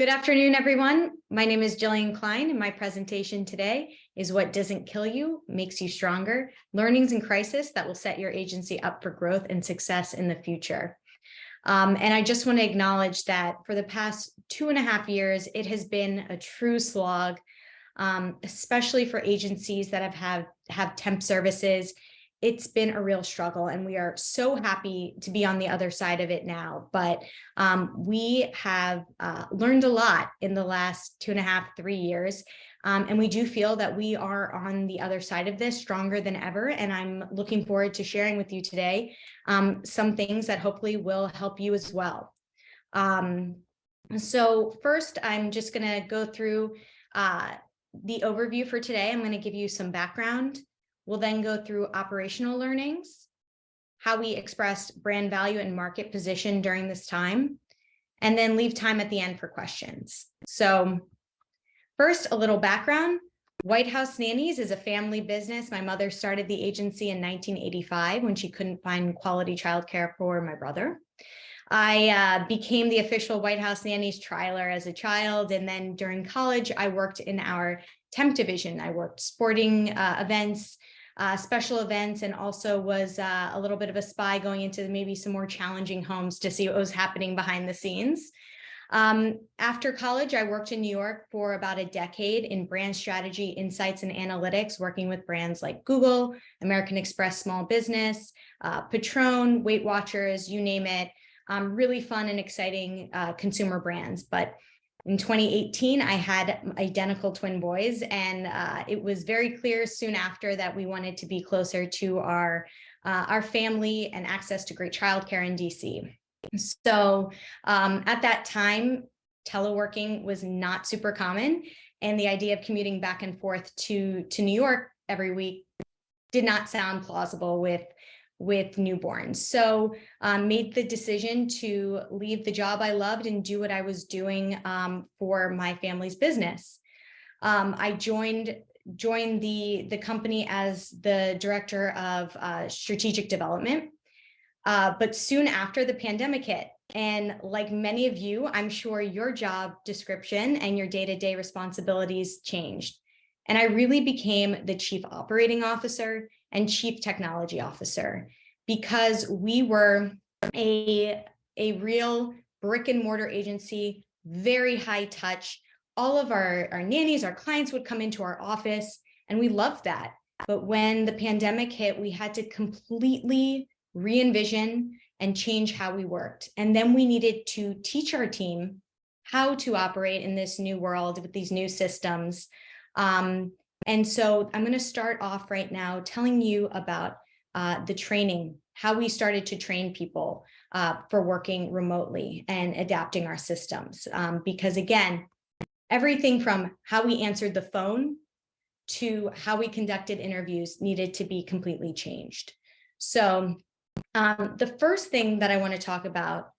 Good afternoon, everyone. My name is Gillian Kline, and my presentation today is What Doesn't Kill You Makes You Stronger, Learnings in Crisis that will set your agency up for growth and success in the future. And I just want to acknowledge that for the past 2.5 years, it has been a true slog, especially for agencies that have temp services. It's been a real struggle, and we are so happy to be on the other side of it now. But we have learned a lot in the last 2.5, 3 years. And we do feel that we are on the other side of this stronger than ever. And I'm looking forward to sharing with you today some things that hopefully will help you as well. So first, I'm just going to go through the overview for today. I'm going to give you some background. We'll then go through operational learnings, how we expressed brand value and market position during this time, and then leave time at the end for questions. So first, a little background. White House Nannies is a family business. My mother started the agency in 1985 when she couldn't find quality childcare for my brother. I became the official White House Nannies trialer as a child, and then during college, I worked in our temp division. I worked sporting events, special events, and also was a little bit of a spy going into maybe some more challenging homes to see what was happening behind the scenes. After college, I worked in New York for about a decade in brand strategy, insights, and analytics, working with brands like Google, American Express Small Business, Patron, Weight Watchers, you name it. Really fun and exciting consumer brands. But in 2018, I had identical twin boys, and it was very clear soon after that we wanted to be closer to our family and access to great childcare in DC. So at that time, teleworking was not super common, and the idea of commuting back and forth to New York every week did not sound plausible with newborns. So made the decision to leave the job I loved and do what I was doing for my family's business. I joined the company as the director of strategic development. But soon after, the pandemic hit. And like many of you, I'm sure your job description and your day-to-day responsibilities changed. And I really became the chief operating officer and chief technology officer, because we were a real brick and mortar agency, very high touch. All of our nannies, our clients would come into our office, and we loved that. But when the pandemic hit, we had to completely re-envision and change how we worked. And then we needed to teach our team how to operate in this new world with these new systems. And so I'm going to start off right now telling you about the training, how we started to train people for working remotely and adapting our systems. Because again, everything from how we answered the phone to how we conducted interviews needed to be completely changed. So the first thing that I want to talk about,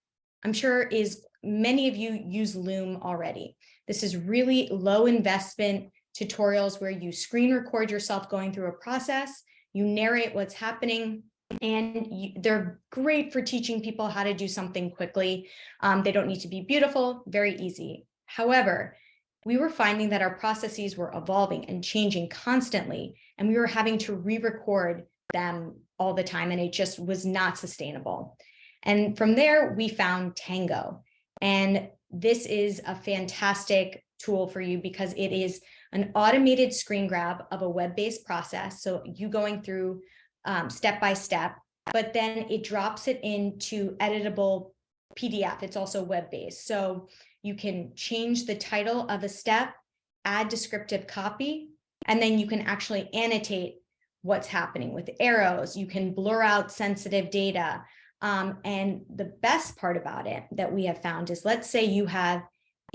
I'm sure, is many of you use Loom already. This is really low investment tutorials where you screen record yourself going through a process, you narrate what's happening, and they're great for teaching people how to do something quickly. They don't need to be beautiful, very easy. However, we were finding that our processes were evolving and changing constantly, and we were having to re-record them all the time, and it just was not sustainable. And from there, we found Tango. And this is a fantastic tool for you because it is an automated screen grab of a web-based process. So you going through step by step, but then it drops it into editable PDF. It's also web-based. So you can change the title of a step, add descriptive copy, and then you can actually annotate what's happening with arrows. You can blur out sensitive data. And the best part about it that we have found is, let's say you have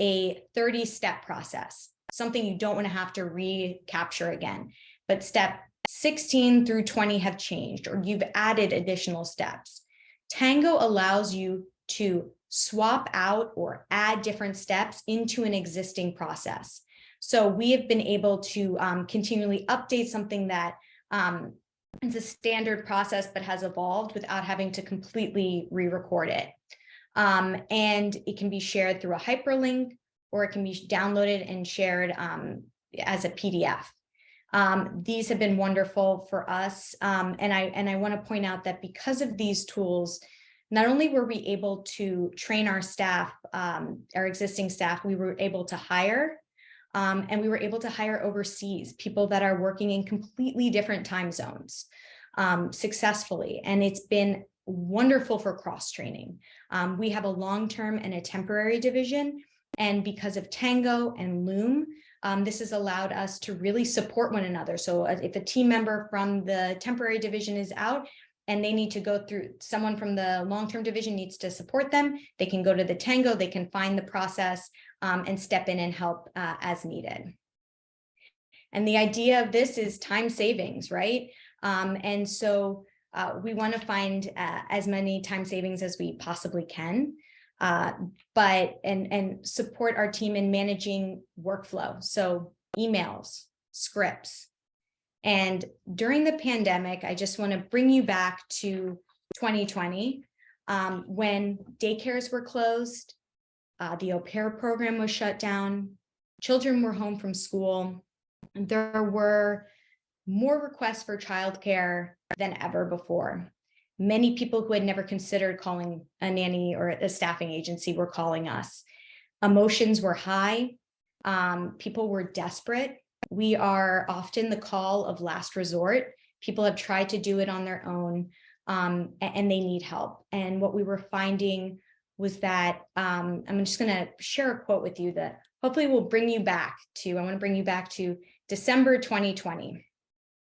a 30-step process, something you don't want to have to recapture again, but step 16 through 20 have changed, or you've added additional steps. Tango allows you to swap out or add different steps into an existing process. So we have been able to continually update something that it's a standard process but has evolved without having to completely re-record it. And it can be shared through a hyperlink or it can be downloaded and shared as a PDF. These have been wonderful for us. And I want to point out that because of these tools, not only were we able to train our staff, our existing staff, we were able to hire, and we were able to hire overseas, people that are working in completely different time zones successfully. And it's been wonderful for cross-training. We have a long-term and a temporary division. And because of Tango and Loom, this has allowed us to really support one another. So if a team member from the temporary division is out and they need to go through, someone from the long-term division needs to support them, they can go to the Tango, they can find the process and step in and help as needed. And the idea of this is time savings, right? And so we want to find as many time savings as we possibly can. And support our team in managing workflow. So emails, scripts. And during the pandemic, I just want to bring you back to 2020, when daycares were closed, the au pair program was shut down, children were home from school. There were more requests for childcare than ever before. Many people who had never considered calling a nanny or a staffing agency were calling us. Emotions were high. People were desperate. We are often the call of last resort. People have tried to do it on their own, and they need help. And what we were finding was that, I'm just going to share a quote with you that hopefully will bring you back to, I want to bring you back to December 2020.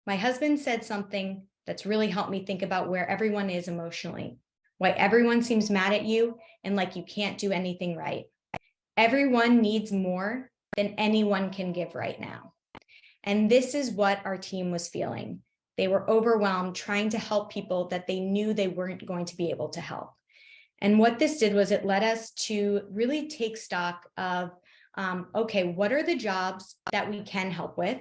My husband said something that's really helped me think about where everyone is emotionally, why everyone seems mad at you and like you can't do anything right. Everyone needs more than anyone can give right now. And this is what our team was feeling. They were overwhelmed trying to help people that they knew they weren't going to be able to help. And what this did was it led us to really take stock of, okay, what are the jobs that we can help with?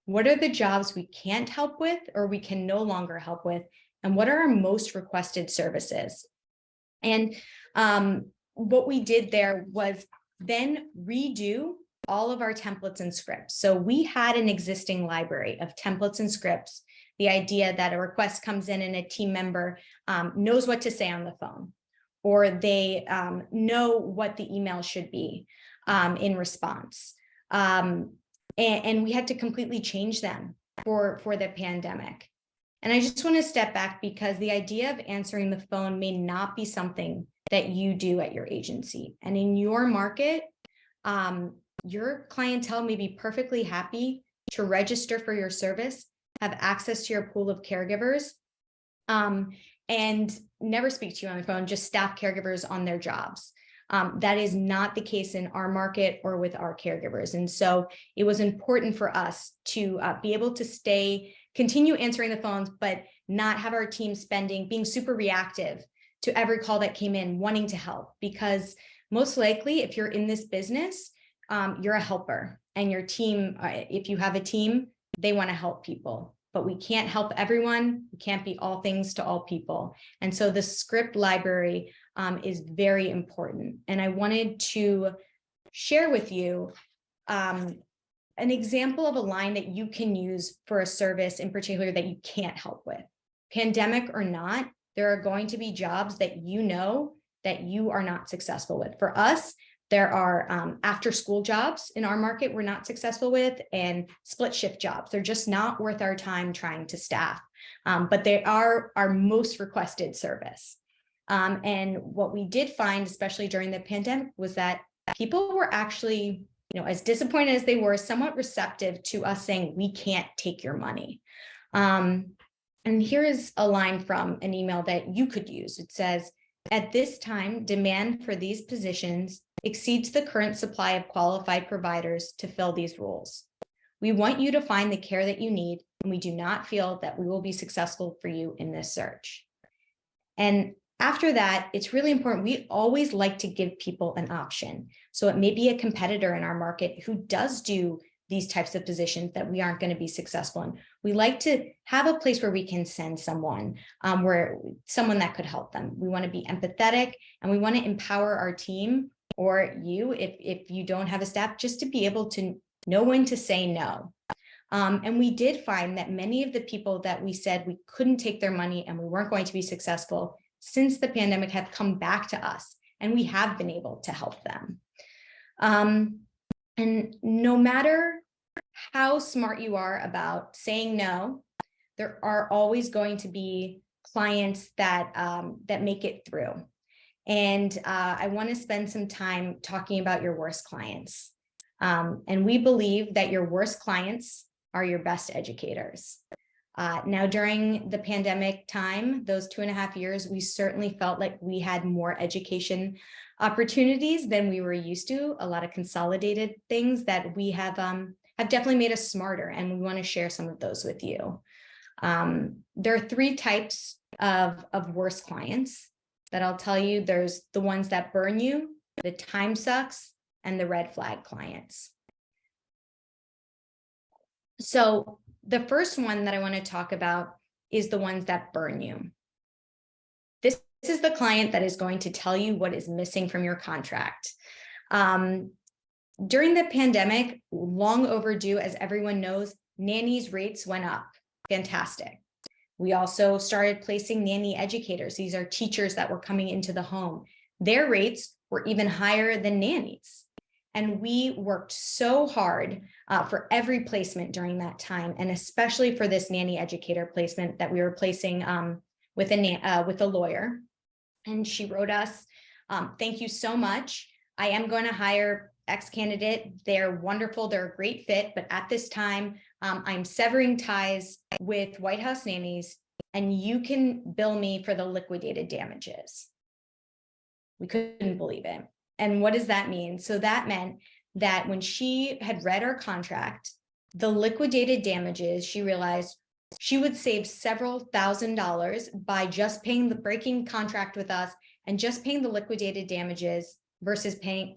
What are the jobs we can't help with or we can no longer help with? And what are our most requested services? And what we did there was then redo all of our templates and scripts. So we had an existing library of templates and scripts. The idea that a request comes in and a team member knows what to say on the phone, or they know what the email should be in response. And we had to completely change them for the pandemic. And I just want to step back because the idea of answering the phone may not be something that you do at your agency. And in your market, your clientele may be perfectly happy to register for your service, have access to your pool of caregivers, and never speak to you on the phone, just staff caregivers on their jobs. That is not the case in our market or with our caregivers. And so it was important for us to be able to continue answering the phones, but not have our team being super reactive to every call that came in, wanting to help. Because most likely, if you're in this business, you're a helper, and your team, if you have a team, they want to help people. But we can't help everyone. We can't be all things to all people. And so the script library is very important. And I wanted to share with you an example of a line that you can use for a service in particular that you can't help with. Pandemic or not, there are going to be jobs that you know that you are not successful with. For us, there are after school jobs in our market we're not successful with, and split shift jobs. They're just not worth our time trying to staff, but they are our most requested service. And what we did find, especially during the pandemic, was that people were actually, as disappointed as they were, somewhat receptive to us saying, we can't take your money. And here is a line from an email that you could use. It says, at this time, demand for these positions exceeds the current supply of qualified providers to fill these roles. We want you to find the care that you need, and we do not feel that we will be successful for you in this search. And after that, it's really important. We always like to give people an option. So it may be a competitor in our market who does do these types of positions that we aren't going to be successful in. We like to have a place where we can send someone, someone that could help them. We want to be empathetic, and we want to empower our team or you, if you don't have a staff, just to be able to know when to say no. And we did find that many of the people that we said we couldn't take their money and we weren't going to be successful since the pandemic have come back to us, and we have been able to help them. And no matter how smart you are about saying no, there are always going to be clients that that make it through. And I want to spend some time talking about your worst clients. And we believe that your worst clients are your best educators. Now, during the pandemic time, those 2.5 years, we certainly felt like we had more education opportunities than we were used to, a lot of consolidated things that we have definitely made us smarter, and we want to share some of those with you. There are 3 types of worst clients that I'll tell you. There's the ones that burn you, the time sucks, and the red flag clients. So the first one that I want to talk about is the ones that burn you. This is the client that is going to tell you what is missing from your contract. During the pandemic, long overdue, as everyone knows, nannies rates went up. Fantastic. We also started placing nanny educators. These are teachers that were coming into the home. Their rates were even higher than nannies. And we worked so hard for every placement during that time, and especially for this nanny educator placement that we were placing with a lawyer. And she wrote us, "Thank you so much. I am going to hire X candidate. They're wonderful. They're a great fit. But at this time, I'm severing ties with White House Nannies, and you can bill me for the liquidated damages." We couldn't believe it. And what does that mean? So that meant that when she had read our contract, the liquidated damages, she realized she would save several $1,000s by just breaking contract with us and just paying the liquidated damages versus paying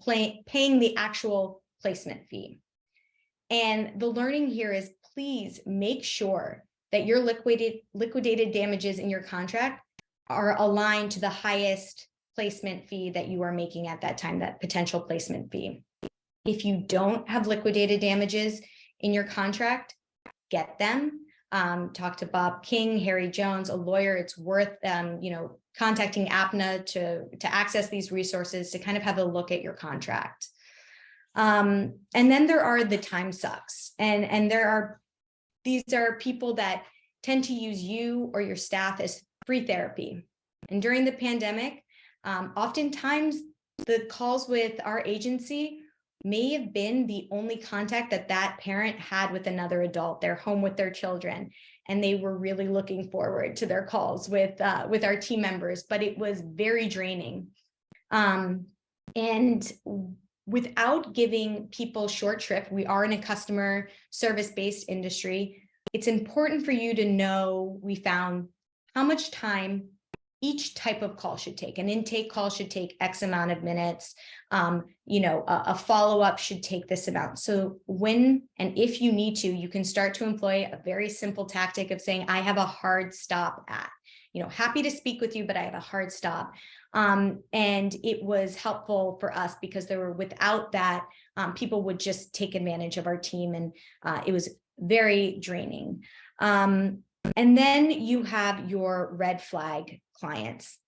the actual placement fee. And the learning here is, please make sure that your liquidated damages in your contract are aligned to the highest placement fee that you are making at that time, that potential placement fee. If you don't have liquidated damages in your contract, get them. Talk to Bob King, Harry Jones, a lawyer. It's worth contacting APNA to access these resources to kind of have a look at your contract. And then there are the time sucks, and these are people that tend to use you or your staff as free therapy. And during the pandemic, oftentimes the calls with our agency may have been the only contact that parent had with another adult. They're home with their children, and they were really looking forward to their calls with our team members, but it was very draining. And without giving people short shrift, we are in a customer service-based industry. It's important for you to know, we found, how much time each type of call should take. An intake call should take X amount of minutes. A follow-up should take this amount. So when and if you need to, you can start to employ a very simple tactic of saying, I have a hard stop at, happy to speak with you, but I have a hard stop. And it was helpful for us because without that, people would just take advantage of our team, and it was very draining. And then you have your red flag clients.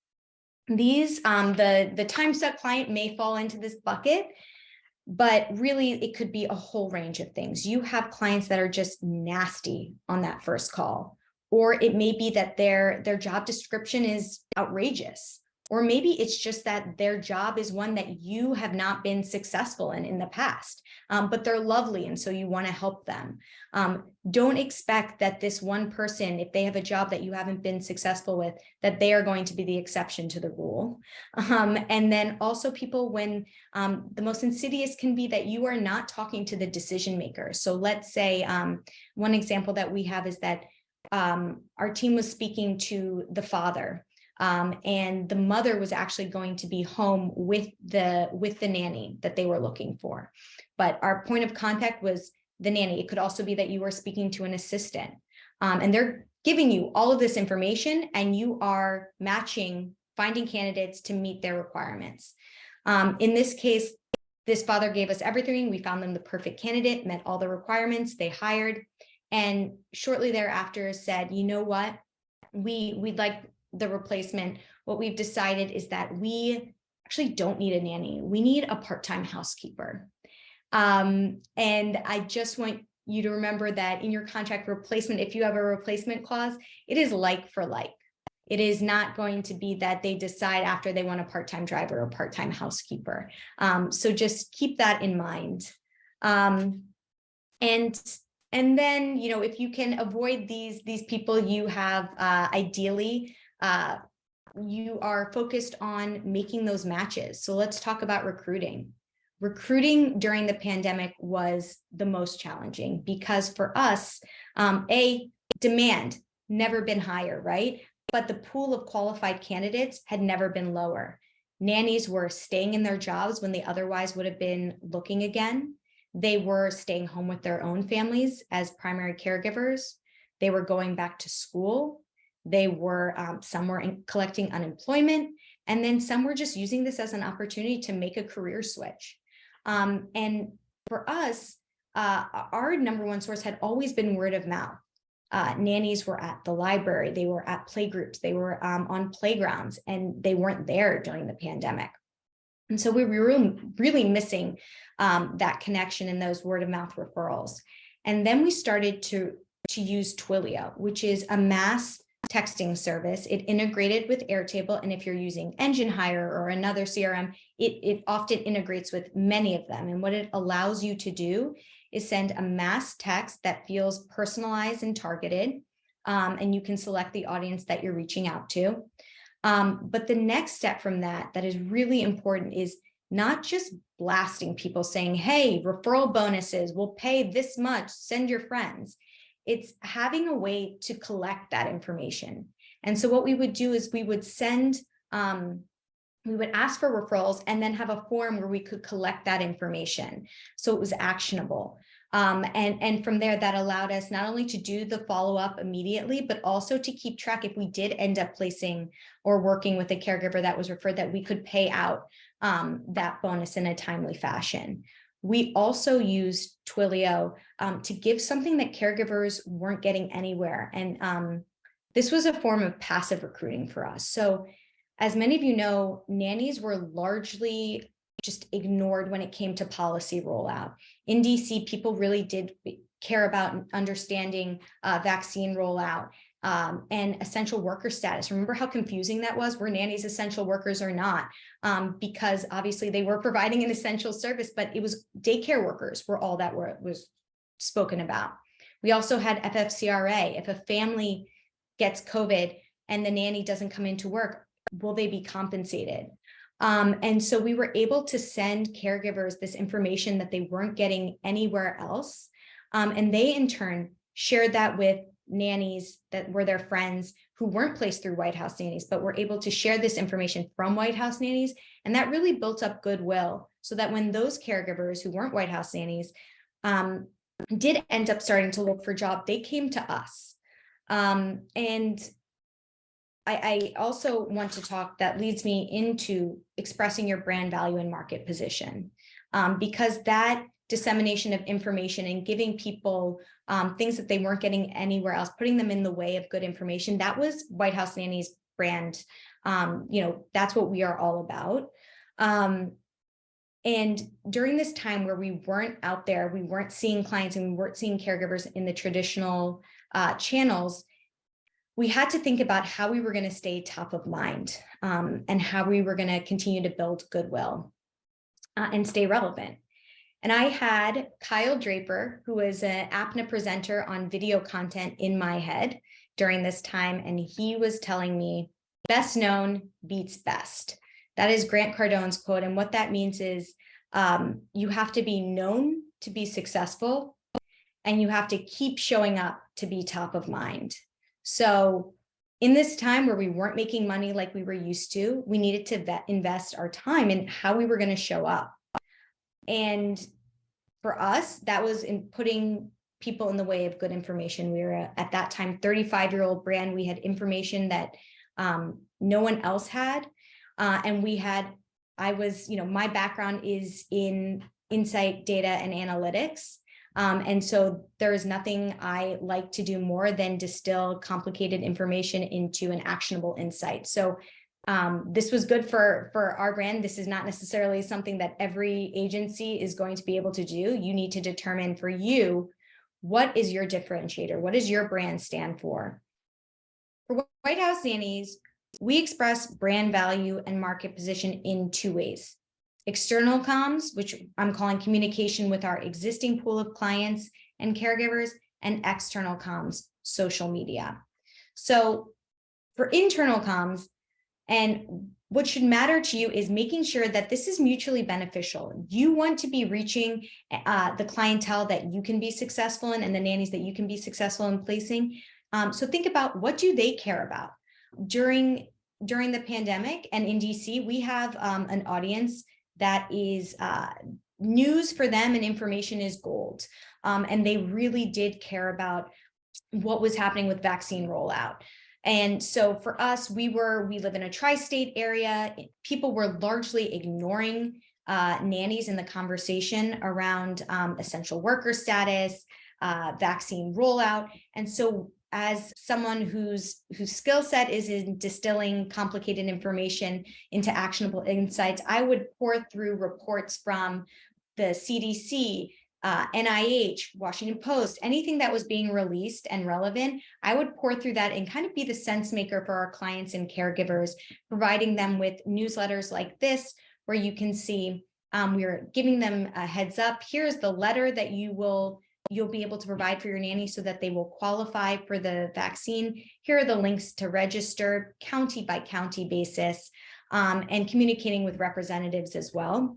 These, the time suck client may fall into this bucket, but really it could be a whole range of things. You have clients that are just nasty on that first call, or it may be that their job description is outrageous, or maybe it's just that their job is one that you have not been successful in the past, but they're lovely, and so you want to help them. Don't expect that this one person, if they have a job that you haven't been successful with, that they are going to be the exception to the rule. And then also people, when the most insidious can be that you are not talking to the decision maker. So let's say one example that we have is that our team was speaking to the father, and the mother was actually going to be home with the nanny that they were looking for. But our point of contact was the nanny. It could also be that you are speaking to an assistant, and they're giving you all of this information, and you are finding candidates to meet their requirements. In this case, this father gave us everything. We found them the perfect candidate, met all the requirements, they hired, and shortly thereafter said, you know what, we'd like the replacement. What we've decided is that we actually don't need a nanny. We need a part-time housekeeper. And I just want you to remember that in your contract replacement, if you have a replacement clause, it is like for like. It is not going to be that they decide after they want a part-time driver or part-time housekeeper. So just keep that in mind. And then, you know, if you can avoid these people, you have ideally, you are focused on making those matches. So let's talk about recruiting. Recruiting during the pandemic was the most challenging because for us, demand never been higher, right? But the pool of qualified candidates had never been lower. Nannies were staying in their jobs when they otherwise would have been looking again. They were staying home with their own families as primary caregivers. They were going back to school. They were, some were collecting unemployment, and then some were just using this as an opportunity to make a career switch. And for us, our number one source had always been word of mouth. Nannies were at the library, they were at playgroups, they were on playgrounds, and they weren't there during the pandemic. And so we were really missing that connection in those word of mouth referrals. And then we started to use Twilio, which is a mass texting service. It integrated with Airtable, and if you're using Engine Hire or another CRM, it often integrates with many of them. And what it allows you to do is send a mass text that feels personalized and targeted, and you can select the audience that you're reaching out to. But the next step from that is really important is not just blasting people saying, hey, referral bonuses, we'll pay this much, send your friends. It's having a way to collect that information. And so what we would do is we would send, we would ask for referrals and then have a form where we could collect that information. So it was actionable. And from there, that allowed us not only to do the follow-up immediately, but also to keep track if we did end up placing or working with a caregiver that was referred, that we could pay out that bonus in a timely fashion. We also used Twilio to give something that caregivers weren't getting anywhere. And this was a form of passive recruiting for us. So as many of you know, nannies were largely just ignored when it came to policy rollout. In DC, people really did care about understanding vaccine rollout and essential worker status. Remember how confusing that was? Were nannies essential workers or not? Because obviously they were providing an essential service, but it was daycare workers were all that was spoken about. We also had FFCRA. If a family gets COVID and the nanny doesn't come into work, will they be compensated? And so we were able to send caregivers this information that they weren't getting anywhere else. And they in turn shared that with nannies that were their friends who weren't placed through White House Nannies, but were able to share this information from White House Nannies. And that really built up goodwill so that when those caregivers who weren't White House Nannies did end up starting to look for a job, they came to us. And I also want to talk, that leads me into expressing your brand value and market position, because that dissemination of information and giving people things that they weren't getting anywhere else, putting them in the way of good information, that was White House Nannies brand. You know, that's what we are all about. And during this time where we weren't out there, we weren't seeing clients and we weren't seeing caregivers in the traditional channels, we had to think about how we were going to stay top of mind and how we were going to continue to build goodwill and stay relevant. And I had Kyle Draper, who was an APNA presenter on video content, in my head during this time. And he was telling me, best known beats best. That is Grant Cardone's quote. And what that means is you have to be known to be successful, and you have to keep showing up to be top of mind. So in this time where we weren't making money like we were used to, we needed to invest our time in how we were going to show up. And for us, that was in putting people in the way of good information. We were at that time 35-year-old brand. We had information that no one else had, and we had my background is in insight, data, and analytics. And so there is nothing I like to do more than distill complicated information into an actionable insight. So this was good for our brand. This is not necessarily something that every agency is going to be able to do. You need to determine for you, what is your differentiator? What does your brand stand for? For White House Nannies, we express brand value and market position in two ways. External comms, which I'm calling communication with our existing pool of clients and caregivers, and external comms, social media. So for internal comms, and what should matter to you is making sure that this is mutually beneficial. You want to be reaching the clientele that you can be successful in and the nannies that you can be successful in placing. So think about, what do they care about? During the pandemic and in DC, we have an audience that is news for them and information is gold. And they really did care about what was happening with vaccine rollout. And so for us, we live in a tri-state area. People were largely ignoring nannies in the conversation around essential worker status, vaccine rollout. And so as someone whose skill set is in distilling complicated information into actionable insights, I would pour through reports from the CDC, NIH, Washington Post, anything that was being released and relevant. I would pour through that and kind of be the sense maker for our clients and caregivers, providing them with newsletters like this, where you can see we're giving them a heads up. Here's the letter that you'll be able to provide for your nanny so that they will qualify for the vaccine. Here are the links to register, county by county basis, and communicating with representatives as well.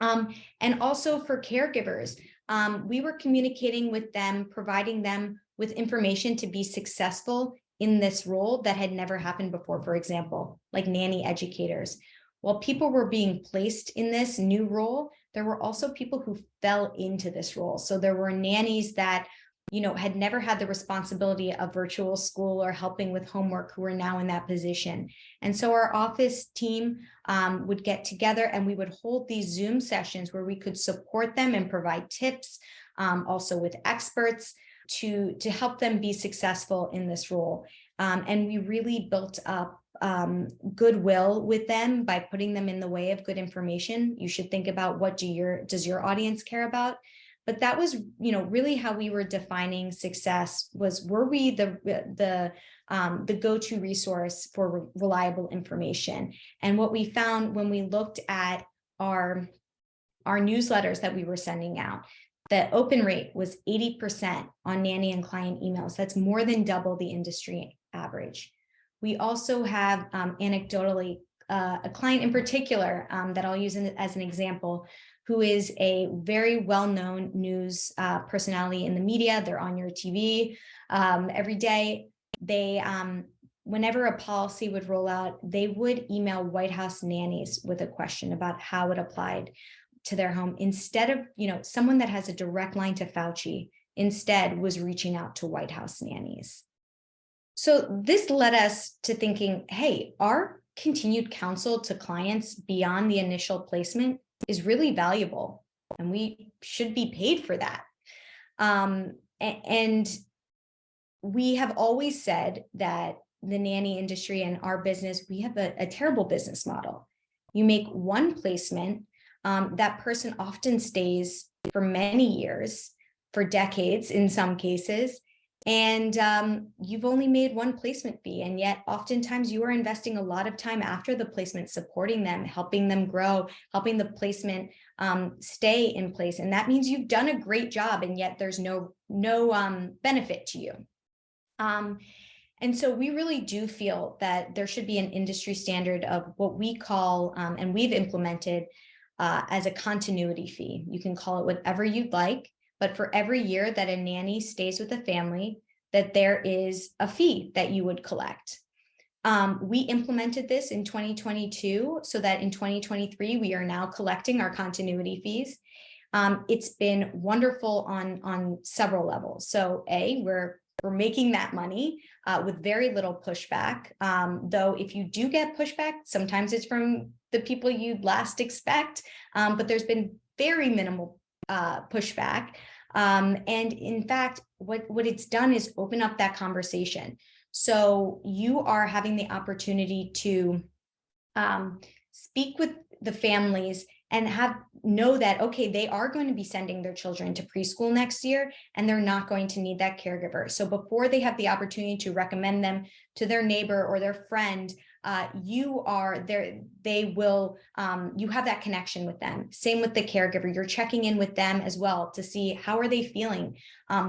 And also for caregivers, we were communicating with them, providing them with information to be successful in this role that had never happened before, for example, like nanny educators. While people were being placed in this new role, there were also people who fell into this role. So there were nannies that, had never had the responsibility of virtual school or helping with homework who are now in that position. And so our office team would get together and we would hold these Zoom sessions where we could support them and provide tips, also with experts to help them be successful in this role. And we really built up goodwill with them by putting them in the way of good information. You should think about, what does your audience care about? But that was, really how we were defining success. Were we the go-to resource for reliable information? And what we found when we looked at our newsletters that we were sending out, the open rate was 80% on nanny and client emails. That's more than double the industry average. We also have anecdotally a client in particular that I'll use as an example, who is a very well-known news personality in the media. They're on your TV every day. They, whenever a policy would roll out, they would email White House nannies with a question about how it applied to their home. Instead of, someone that has a direct line to Fauci, instead was reaching out to White House nannies. So this led us to thinking, hey, our continued counsel to clients beyond the initial placement is really valuable, and we should be paid for that. And we have always said that the nanny industry and our business, we have a terrible business model. You make one placement, that person often stays for many years, for decades in some cases, and you've only made one placement fee, and yet oftentimes you are investing a lot of time after the placement, supporting them, helping them grow, helping the placement stay in place. And that means you've done a great job, and yet there's no benefit to you. And so we really do feel that there should be an industry standard of what we call, and we've implemented as a continuity fee. You can call it whatever you'd like, but for every year that a nanny stays with a family, that there is a fee that you would collect. We implemented this in 2022, so that in 2023, we are now collecting our continuity fees. It's been wonderful on several levels. So we're making that money with very little pushback. Though if you do get pushback, sometimes it's from the people you'd last expect, but there's been very minimal pushback. And in fact, what it's done is open up that conversation. So you are having the opportunity to speak with the families and know that, okay, they are going to be sending their children to preschool next year, and they're not going to need that caregiver. So before they have the opportunity to recommend them to their neighbor or their friend, you are there, they will, you have that connection with them. Same with the caregiver, you're checking in with them as well to see how are they feeling?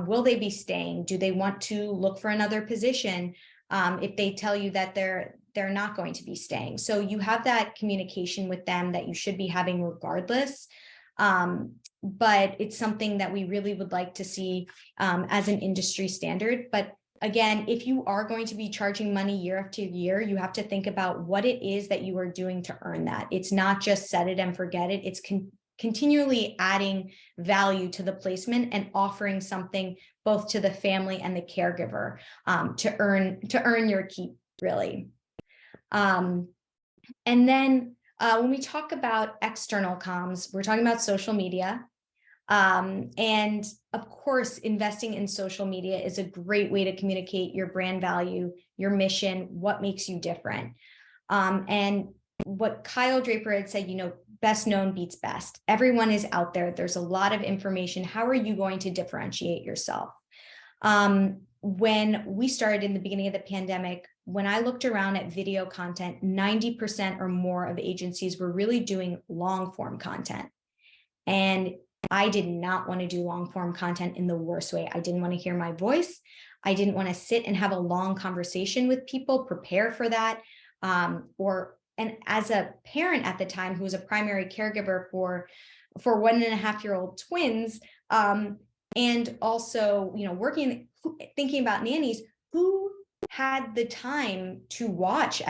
Will they be staying? Do they want to look for another position? If they tell you that they're not going to be staying. So you have that communication with them that you should be having regardless. But it's something that we really would like to see as an industry standard. But again, if you are going to be charging money year after year, you have to think about what it is that you are doing to earn that. It's not just set it and forget it. It's continually adding value to the placement and offering something both to the family and the caregiver to earn your keep, really. And then when we talk about external comms, we're talking about social media. And of course, investing in social media is a great way to communicate your brand value, your mission, what makes you different. And what Kyle Draper had said, best known beats best. Everyone is out there. There's a lot of information. How are you going to differentiate yourself? When we started in the beginning of the pandemic, when I looked around at video content, 90% or more of agencies were really doing long form content. And I did not want to do long form content in the worst way. I didn't want to hear my voice. I didn't want to sit and have a long conversation with people, prepare for that. And as a parent at the time, who was a primary caregiver for 1.5-year-old twins, and also, thinking about nannies, who had the time to watch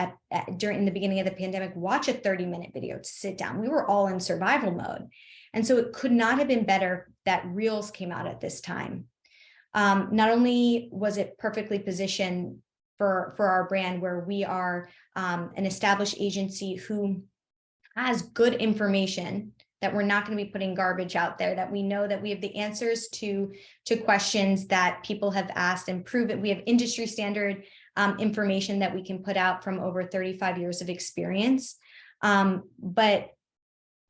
during the beginning of the pandemic, watch a 30-minute video to sit down. We were all in survival mode. And so it could not have been better that Reels came out at this time. Not only was it perfectly positioned for our brand, where we are an established agency who has good information, that we're not going to be putting garbage out there, that we know that we have the answers to questions that people have asked, and prove it. We have industry standard information that we can put out from over 35 years of experience. But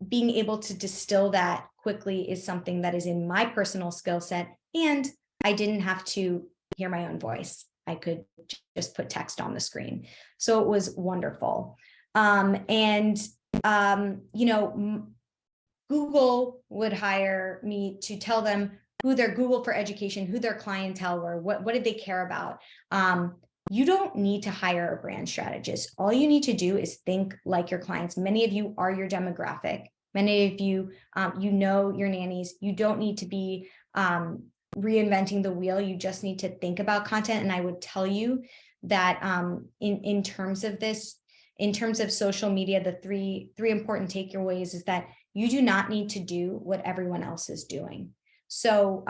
being able to distill that quickly is something that is in my personal skill set. And I didn't have to hear my own voice. I could just put text on the screen. So it was wonderful. Google would hire me to tell them who their Google for education, who their clientele were, what did they care about. You don't need to hire a brand strategist. All you need to do is think like your clients. Many of you are your demographic. Many of you, your nannies. You don't need to be reinventing the wheel. You just need to think about content. And I would tell you that in terms of this, in terms of social media, the three important takeaways is that you do not need to do what everyone else is doing. So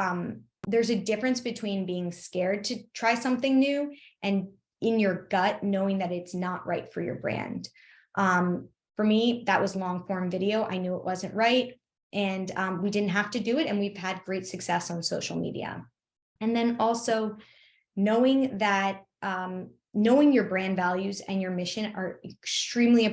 there's a difference between being scared to try something new and in your gut knowing that it's not right for your brand. For me, that was long form video. I knew it wasn't right, and we didn't have to do it, and we've had great success on social media. And then also knowing that knowing your brand values and your mission are extremely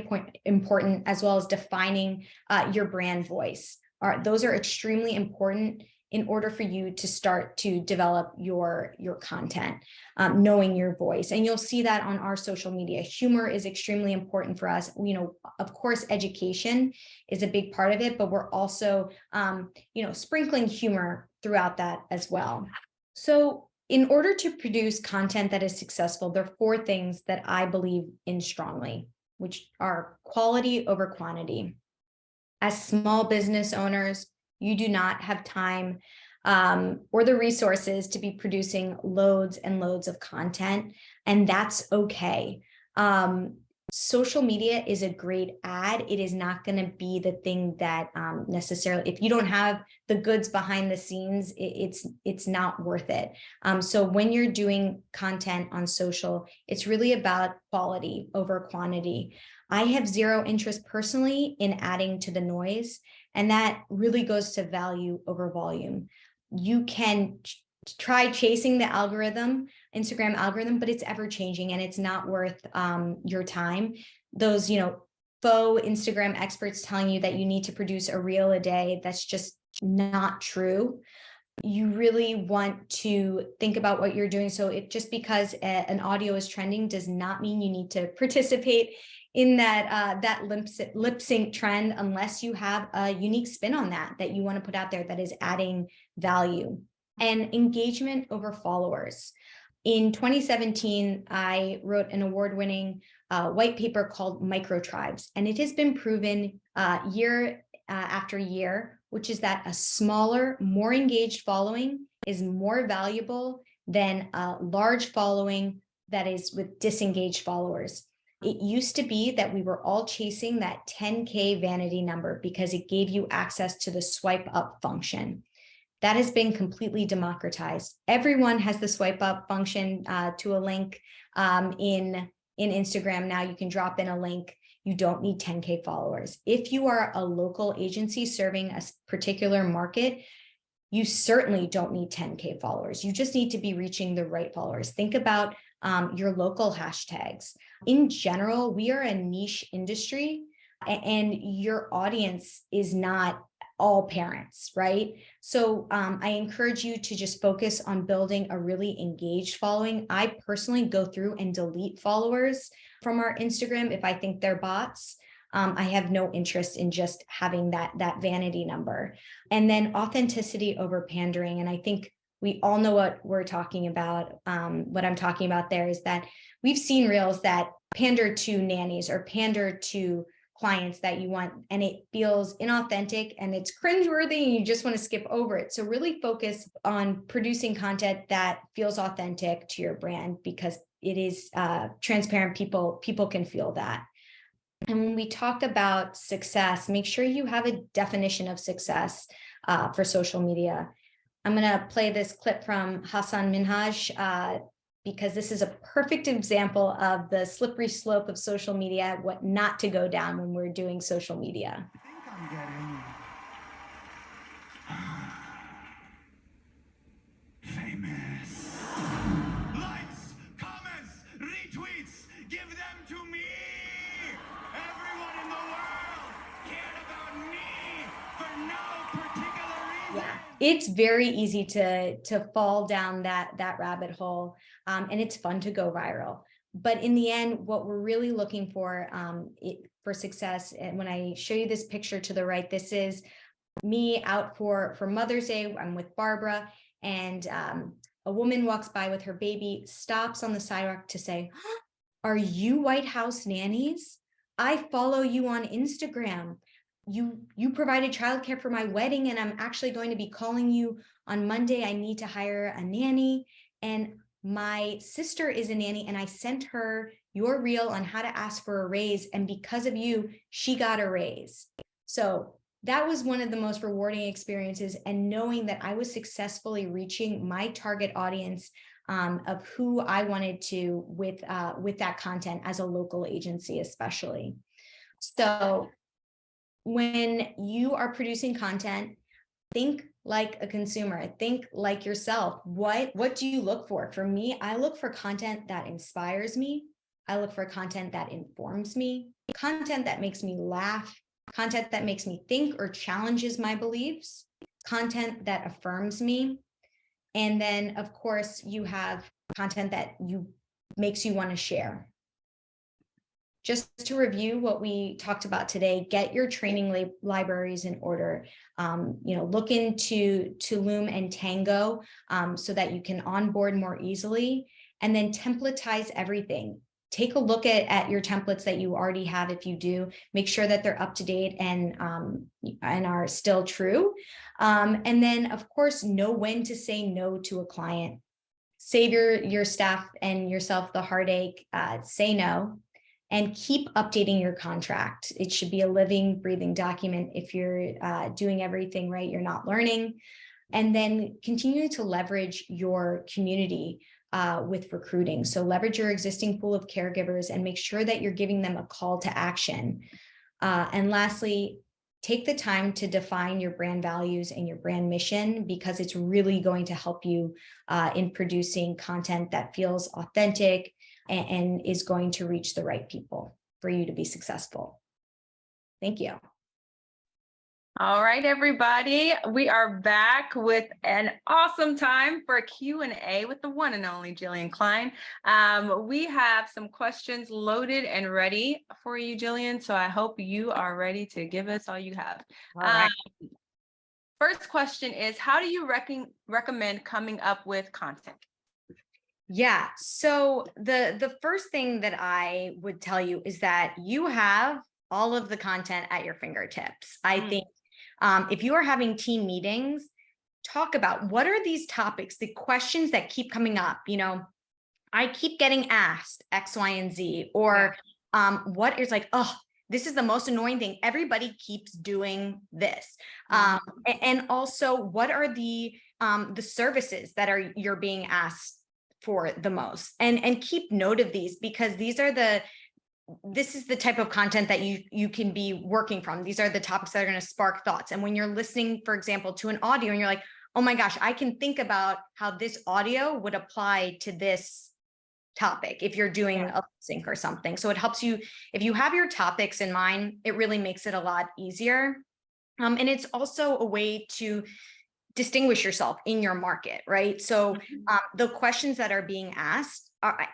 important, as well as defining your brand voice. Those are extremely important in order for you to start to develop your content, knowing your voice. And you'll see that on our social media. Humor is extremely important for us. Of course, education is a big part of it, but we're also, sprinkling humor throughout that as well. So in order to produce content that is successful, there are 4 things that I believe in strongly, which are quality over quantity. As small business owners, you do not have time or the resources to be producing loads and loads of content, and that's okay. Social media is a great ad. It is not going to be the thing that necessarily, if you don't have the goods behind the scenes, it's not worth it. So when you're doing content on social, it's really about quality over quantity. I have zero interest personally in adding to the noise, and that really goes to value over volume. You can try chasing the algorithm, Instagram algorithm, but it's ever changing and it's not worth your time. Those, faux Instagram experts telling you that you need to produce a reel a day, that's just not true. You really want to think about what you're doing. So just because an audio is trending does not mean you need to participate in that lip sync trend unless you have a unique spin on that you want to put out there that is adding value. And engagement over followers. In 2017, I wrote an award-winning white paper called Microtribes, and it has been proven year after year, which is that a smaller, more engaged following is more valuable than a large following that is with disengaged followers. It used to be that we were all chasing that 10K vanity number because it gave you access to the swipe up function. That has been completely democratized. Everyone has the swipe up function to a link in Instagram. Now you can drop in a link. You don't need 10K followers. If you are a local agency serving a particular market, you certainly don't need 10K followers. You just need to be reaching the right followers. Think about your local hashtags. In general, we are a niche industry and your audience is not all parents, right? So I encourage you to just focus on building a really engaged following. I personally go through and delete followers from our Instagram if I think they're bots. I have no interest in just having that vanity number. And then authenticity over pandering. And I think we all know what we're talking about. What I'm talking about there is that we've seen reels that pander to nannies or pander to clients that you want, and it feels inauthentic and it's cringeworthy and you just want to skip over it. So really focus on producing content that feels authentic to your brand because it is transparent. People can feel that. And when we talk about success, make sure you have a definition of success for social media. I'm going to play this clip from Hassan Minhaj because this is a perfect example of the slippery slope of social media, what not to go down when we're doing social media. I think I'm getting famous. Likes, comments, retweets, give them to me. Everyone in the world cared about me for no particular reason. Yeah, it's very easy to fall down that rabbit hole, and it's fun to go viral. But in the end, what we're really looking for for success, and when I show you this picture to the right, this is me out for Mother's Day. I'm with Barbara, and a woman walks by with her baby, stops on the sidewalk to say, "Are you White House Nannies? I follow you on Instagram. You provided childcare for my wedding, and I'm actually going to be calling you on Monday. I need to hire a nanny. And my sister is a nanny, and I sent her your reel on how to ask for a raise. And because of you, she got a raise." So that was one of the most rewarding experiences. And knowing that I was successfully reaching my target audience of who I wanted to with that content as a local agency, especially. So when you are producing content, think like a consumer, think like yourself. What do you look for? For me, I look for content that inspires me. I look for content that informs me, content that makes me laugh, content that makes me think or challenges my beliefs, content that affirms me. And then, of course, you have content that makes you want to share. Just to review what we talked about today, get your training libraries in order. Look into Loom and Tango so that you can onboard more easily, and then templatize everything. Take a look at your templates that you already have. If you do, make sure that they're up to date and are still true. And then, of course, know when to say no to a client. Save your staff and yourself the heartache. Say no. and keep updating your contract. It should be a living, breathing document. If you're doing everything right, you're not learning. And then continue to leverage your community with recruiting. So leverage your existing pool of caregivers and make sure that you're giving them a call to action. And lastly, take the time to define your brand values and your brand mission, because it's really going to help you in producing content that feels authentic and is going to reach the right people for you to be successful. Thank you. All right, everybody, we are back with an awesome time for a Q&A with the one and only Gillian Kline. We have some questions loaded and ready for you, Gillian, so I hope you are ready to give us all you have. All right. First question is, how do you recommend coming up with content? Yeah, so the first thing that I would tell you is that you have all of the content at your fingertips. I think if you are having team meetings, talk about what are these topics, the questions that keep coming up. You know, I keep getting asked X, Y, and Z, or what is like, oh, this is the most annoying thing. Everybody keeps doing this. And also, what are the services that you're being asked for the most? And keep note of these, because this is the type of content that you can be working from. These are the topics that are going to spark thoughts. And when you're listening, for example, to an audio and you're like, oh my gosh, I can think about how this audio would apply to this topic if you're doing a sync or something. So it helps you, if you have your topics in mind, it really makes it a lot easier. And it's also a way to distinguish yourself in your market, right? So the questions that are being asked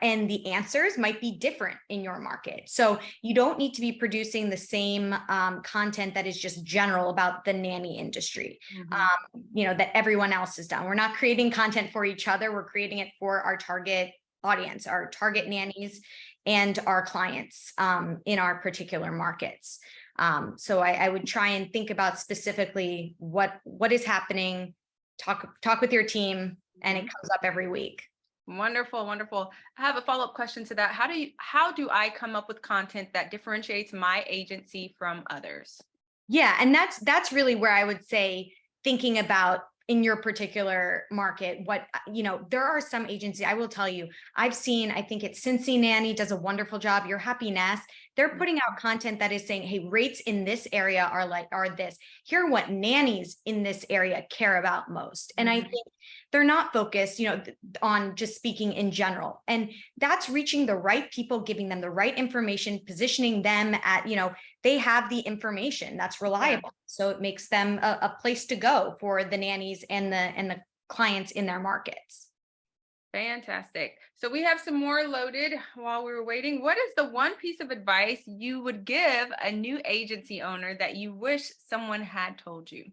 and the answers might be different in your market. So you don't need to be producing the same content that is just general about the nanny industry, you know, that everyone else has done. We're not creating content for each other. We're creating it for our target audience, our target nannies and our clients in our particular markets. So I would try and think about specifically what is happening, talk with your team, and it comes up every week. Wonderful, wonderful. I have a follow-up question to that. How do I come up with content that differentiates my agency from others? Yeah, and that's really where I would say thinking about in your particular market, what, you know, there are some agencies, I will tell you, I've seen, I think it's Cincy Nanny does a wonderful job, Your Happy Nest. They're putting out content that is saying, hey, rates in this area are this. Here are what nannies in this area care about most. And I think they're not focused, you know, on just speaking in general. And that's reaching the right people, giving them the right information, positioning them at, you know, they have the information that's reliable. So it makes them a place to go for the nannies and the clients in their markets. Fantastic. So we have some more loaded while we were waiting. What is the one piece of advice you would give a new agency owner that you wish someone had told you?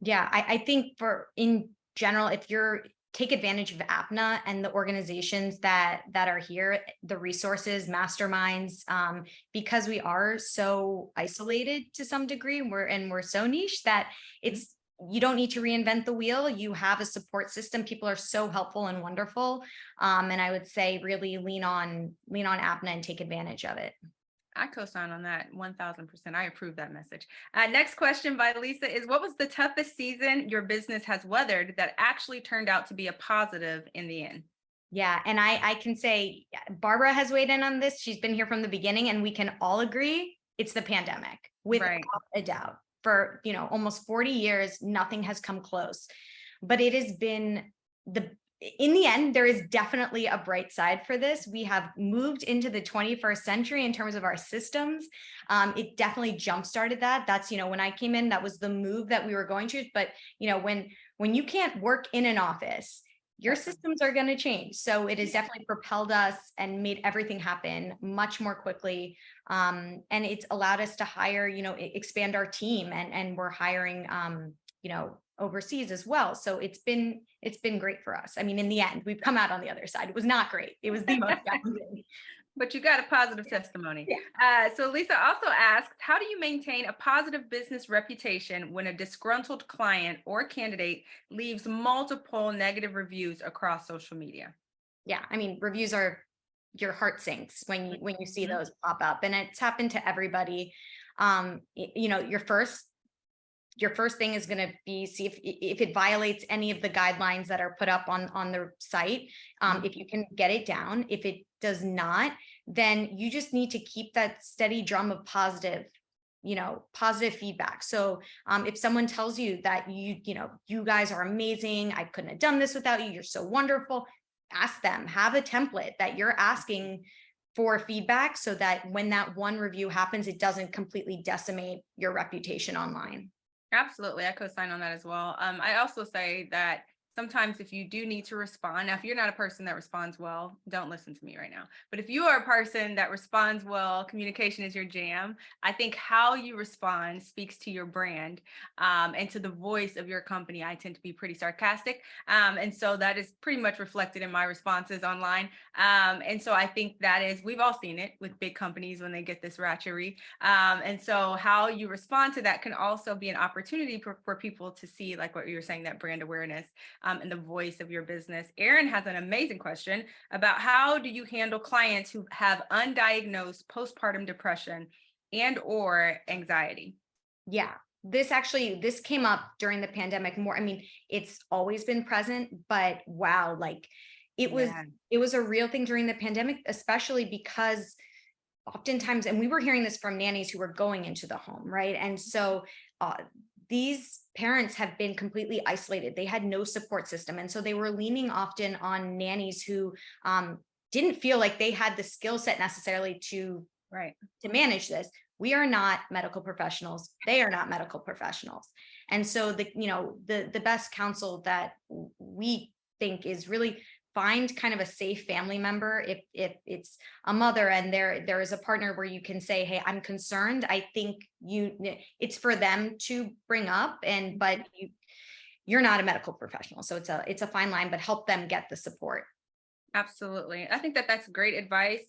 Yeah, I think in general, if you're take advantage of APNA and the organizations that are here, the resources, masterminds, because we are so isolated to some degree, we're so niche that you don't need to reinvent the wheel. You have a support system. People are so helpful and wonderful. And I would say really lean on APNA and take advantage of it. I co-sign on that 1000%. I approve that message. Next question by Lisa is, what was the toughest season your business has weathered that actually turned out to be a positive in the end? Yeah, and I can say Barbara has weighed in on this. She's been here from the beginning, and we can all agree it's the pandemic, without a doubt. For, you know, almost 40 years, nothing has come close. But it has been in the end, there is definitely a bright side for this. We have moved into the 21st century in terms of our systems. It definitely jump-started that. That's, you know, when I came in, that was the move that we were going to. But, you know, when you can't work in an office, your systems are going to change. So it has definitely propelled us and made everything happen much more quickly. And it's allowed us to hire, you know, expand our team, and we're hiring, you know, overseas as well. So it's been great for us. I mean, in the end, we've come out on the other side. It was not great. It was the most challenging. But you got a positive testimony. So Lisa also asked, how do you maintain a positive business reputation when a disgruntled client or candidate leaves multiple negative reviews across social media? Yeah, I mean, reviews are your heart sinks when you see Mhm. those pop up, and it's happened to everybody. You know, your first thing is going to be see if it violates any of the guidelines that are put up on the site. If you can get it down. If it does not, then you just need to keep that steady drum of positive, you know, positive feedback. So if someone tells you that you know, you guys are amazing, I couldn't have done this without you, you're so wonderful, ask them. Have a template that you're asking for feedback, so that when that one review happens, it doesn't completely decimate your reputation online. Absolutely. I co-sign on that as well. I also say that sometimes if you do need to respond, now, if you're not a person that responds well, don't listen to me right now. But if you are a person that responds well, communication is your jam. I think how you respond speaks to your brand and to the voice of your company. I tend to be pretty sarcastic. And so that is pretty much reflected in my responses online. And so I think that is, we've all seen it with big companies when they get this ratchery. And so how you respond to that can also be an opportunity for people to see, like what you were saying, that brand awareness and the voice of your business. Erin has an amazing question about how do you handle clients who have undiagnosed postpartum depression and or anxiety? Yeah, this came up during the pandemic more. I mean, it's always been present, but wow, like it was Yeah. it was a real thing during the pandemic, especially because oftentimes, and we were hearing this from nannies who were going into the home, right? And so uh, these parents have been completely isolated. They had no support system. And so they were leaning often on nannies who didn't feel like they had the skill set necessarily Right. to manage this. We are not medical professionals. They are not medical professionals. And so the best counsel that we think is really find kind of a safe family member. If it's a mother and there is a partner where you can say, hey, I'm concerned. I think it's for them to bring up, but you're not a medical professional. So it's a fine line, but help them get the support. Absolutely. I think that that's great advice.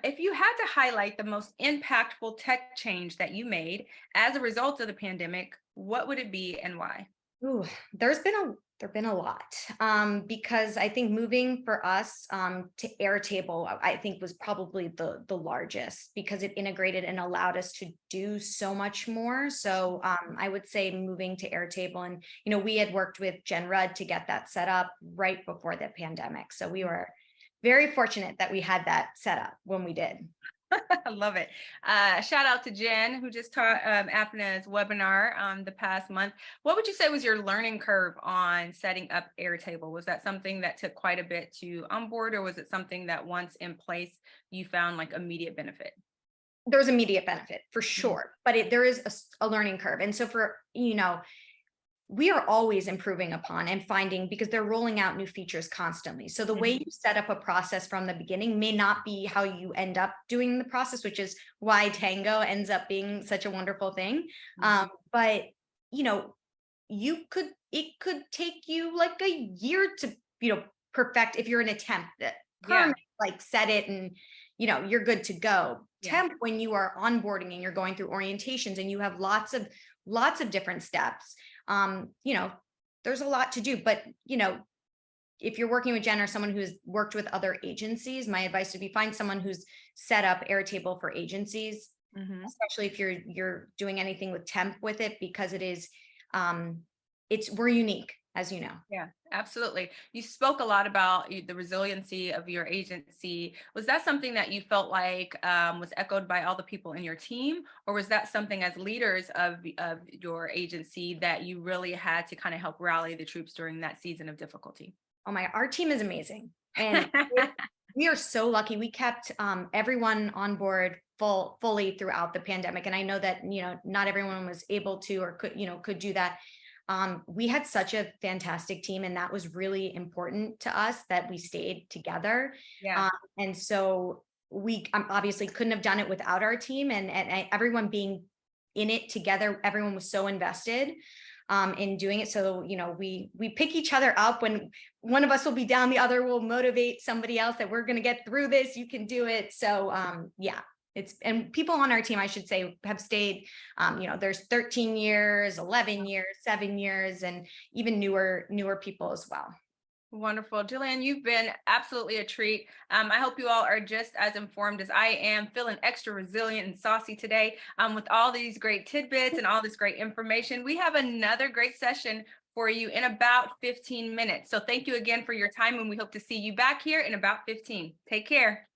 If you had to highlight the most impactful tech change that you made as a result of the pandemic, what would it be and why? Ooh, there've been a lot, because I think moving for us to Airtable, I think was probably the largest, because it integrated and allowed us to do so much more. So I would say moving to Airtable, and you know, we had worked with Jen Rudd to get that set up right before the pandemic, so we were very fortunate that we had that set up when we did. I love it. Shout out to Jen, who just taught Apna's webinar the past month. What would you say was your learning curve on setting up Airtable? Was that something that took quite a bit to onboard, or was it something that once in place, you found like immediate benefit? There's immediate benefit for Mhm. sure, but there is a learning curve. And so for, you know, we are always improving upon and finding, because they're rolling out new features constantly. So the way Mhm. you set up a process from the beginning may not be how you end up doing the process, which is why Tango ends up being such a wonderful thing. Mhm. But you know, it could take you like a year to, you know, perfect if you're an attempt that Yeah. permanent, like set it and you know, you're good to go. Yeah. Temp, when you are onboarding and you're going through orientations and you have lots of different steps, you know, there's a lot to do. But you know, if you're working with Jen or someone who's worked with other agencies, my advice would be find someone who's set up Airtable for agencies, Mhm. especially if you're doing anything with temp with it, because it is we're unique, as you know. Yeah, absolutely. You spoke a lot about the resiliency of your agency. Was that something that you felt like was echoed by all the people in your team, or was that something as leaders of your agency that you really had to kind of help rally the troops during that season of difficulty? Oh my, our team is amazing. And we are so lucky. We kept everyone on board fully throughout the pandemic. And I know that, you know, not everyone was able to or could do that. We had such a fantastic team, and that was really important to us that we stayed together. Yeah. Um, and so we obviously couldn't have done it without our team, and everyone being in it together. Everyone was so invested in doing it. So, you know, we pick each other up when one of us will be down, the other will motivate somebody else that we're going to get through this. You can do it. So, yeah, and people on our team, I should say, have stayed, you know, there's 13 years, 11 years, 7 years, and even newer people as well. Wonderful. Gillian, you've been absolutely a treat. I hope you all are just as informed as I am, feeling extra resilient and saucy today with all these great tidbits and all this great information. We have another great session for you in about 15 minutes. So thank you again for your time, and we hope to see you back here in about 15. Take care.